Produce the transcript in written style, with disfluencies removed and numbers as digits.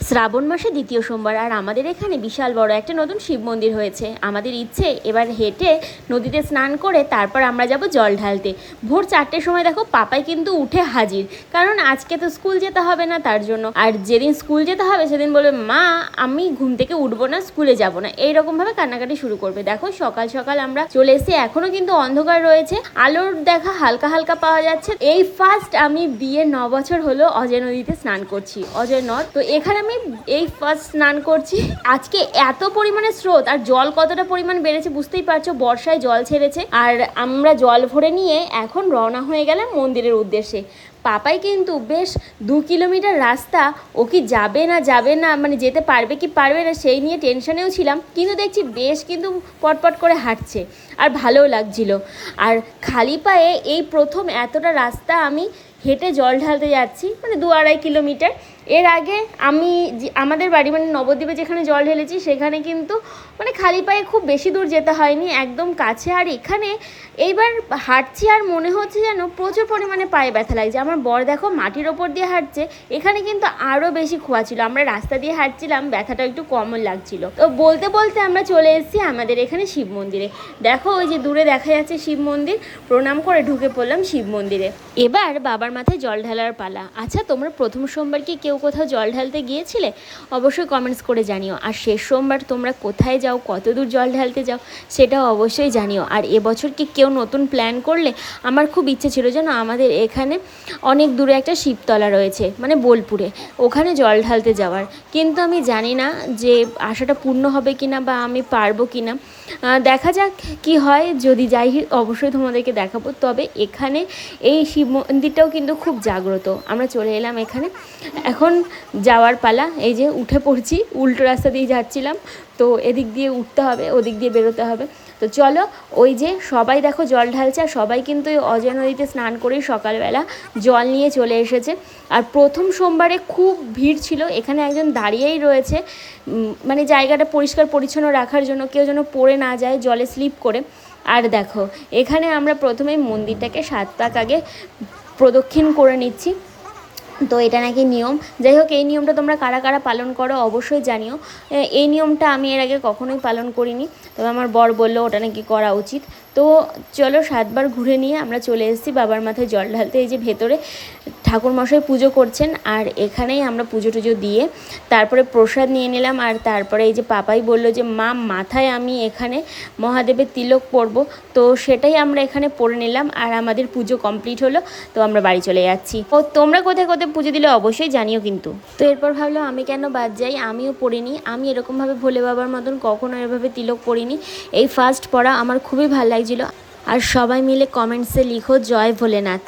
শ্রাবণ মাসে দ্বিতীয় সোমবার আর আমাদের এখানে বিশাল বড় একটা নতুন শিব মন্দির হয়েছে। আমাদের ইচ্ছে এবার হেঁটে নদীতে স্নান করে তারপর আমরা যাব জল ঢালতে। ভোর 4টের সময় দেখো পাপাই কিন্তু উঠে হাজির, কারণ আজকে তো স্কুল যেতে হবে না তার জন্য। আর যেদিন স্কুল যেতে হবে সেদিন বলবে মা আমি ঘুম থেকে উঠবো না, স্কুলে যাব না, এইরকমভাবে কান্নাকাটি শুরু করবে। দেখো সকাল সকাল আমরা চলে এসেছি, এখনও কিন্তু অন্ধকার রয়েছে, আলোর দেখা হালকা হালকা পাওয়া যাচ্ছে। এই ফার্স্ট আমি বিয়ে 9 বছর হলো অজয় নদীতে স্নান করছি, অজয় নদ। তো এখানে আমি এই ফার্স্ট স্নান করছি। আজকে এত পরিমাণে স্রোত আর জল কতটা পরিমাণ বেড়েছে বুঝতেই পারছো, বর্ষায় জল ছেড়েছে। আর আমরা জল ভরে নিয়ে এখন রওনা হয়ে গেলাম মন্দিরের উদ্দেশ্যে। পাপাই কিন্তু বেশ 2 কিলোমিটার রাস্তা, ও কি যাবে না মানে যেতে পারবে কি পারবে না সেই নিয়ে টেনশনেও ছিলাম, কিন্তু দেখছি বেশ কিন্তু পটপট করে হাঁটছে আর ভালোও লাগছিল। আর খালি পায়ে এই প্রথম এতটা রাস্তা আমি হেঁটে জল ঢালতে যাচ্ছি, মানে 2-2.5 কিলোমিটার। এর আগে আমি আমাদের বাড়ি মানে নবদ্বীপে যেখানে জল ঢেলেছি সেখানে কিন্তু মানে খালি পায়ে খুব বেশি দূর যেতে হয়নি, একদম কাছে। আর এখানে এইবার হাঁটছি আর মনে হচ্ছে যেন প্রচুর পরিমাণে পায়ে ব্যথা লাগছে। আমার বর দেখো মাটির ওপর দিয়ে হাঁটছে, এখানে কিন্তু আরও বেশি খোয়া ছিল, আমরা রাস্তা দিয়ে হাঁটছিলাম, ব্যথাটা একটু কমন লাগছিল। তো বলতে বলতে আমরা চলে এসেছি আমাদের এখানে শিব মন্দিরে। দেখো ওই যে দূরে দেখা যাচ্ছে শিব মন্দির, প্রণাম করে ঢুকে পড়লাম শিব মন্দিরে। এবার বাবার মাথায় জল ঢালার পালা। আচ্ছা তোমরা প্রথম সোমবার কি কেউ কোথাও জল ঢালতে গিয়েছিলে? অবশ্যই কমেন্টস করে জানিও। আর শেষ সোমবার তোমরা কোথায় যাও, কত দূর জল ঢালতে যাও সেটাও অবশ্যই জানিও। আর এবছর কি কেউ নতুন প্ল্যান করলে? আমার খুব ইচ্ছে ছিল যেন আমাদের এখানে অনেক দূরে একটা শিবতলা রয়েছে মানে বোলপুরে, ওখানে জল ঢালতে যাওয়ার, কিন্তু আমি জানি না যে আশাটা পূর্ণ হবে কিনা বা আমি পারবো কিনা। দেখা যাক কি হয়, যদি যাই অবশ্যই তোমাদেরকে দেখাবো। তবে এখানে এই শিব মন্দিরটাও কিন্তু খুব জাগ্রত। আমরা চলে এলাম এখানে, এখন যাওয়ার পালা। এই যে উঠে পড়ছি, উল্টো রাস্তা দিয়ে যাচ্ছিলাম, তো এদিক দিয়ে উঠতে হবে, ওদিক দিয়ে বেরোতে হবে। তো চলো, ওই যে সবাই দেখো জল ঢালছে, আর সবাই কিন্তু এই অজয় নদীতে স্নান করেই সকালবেলা জল নিয়ে চলে এসেছে। আর প্রথম সোমবারে খুব ভিড় ছিল, এখানে একজন দাঁড়িয়েই রয়েছে মানে জায়গাটা পরিষ্কার পরিচ্ছন্ন রাখার জন্য, কেউ যেন পড়ে না যায় জলে স্লিপ করে। আর দেখো এখানে আমরা প্রথমেই মন্দিরটাকে 7 পাক আগে প্রদক্ষিণ করে নিচ্ছি। তো এটা নাকি নিয়ম। যাই হোক, এই নিয়মটা তোমরা কারা কারা পালন করো অবশ্যই জানিও। এই নিয়মটা আমি এর আগে কখনোই পালন করিনি, তবে আমার বর বললো ওটা নাকি করা উচিত। তো চলো 7 বার ঘুরে নিয়ে আমরা চলে এসেছি বাবার মাথায় জল ঢালতে। এই যে ভেতরে ঠাকুরমশাই পুজো করছেন, আর এখানেই আমরা পুজো টুজো দিয়ে তারপরে প্রসাদ নিয়ে নিলাম। আর তারপরে এই যে পাপাই বললো যে মা মাথায় আমি এখানে মহাদেবের তিলক পরবো, তো সেটাই আমরা এখানে পরে নিলাম। আর আমাদের পুজো কমপ্লিট হলো, তো আমরা বাড়ি চলে যাচ্ছি। ও তোমরা কোথায় কোথায় পুজো দিলে অবশ্যই জানিও কিন্তু। তো এরপর ভাবলাম আমি কেন বাদ যাই, আমিও পড়িনি। আমি এরকমভাবে ভোলে বাবার মতন কখনো এভাবে তিলক পরিনি, এই ফার্স্ট পড়া, আমার খুবই ভালো লাগছিলো। আর সবাই মিলে কমেন্টসে লিখো জয় ভোলেনাথ।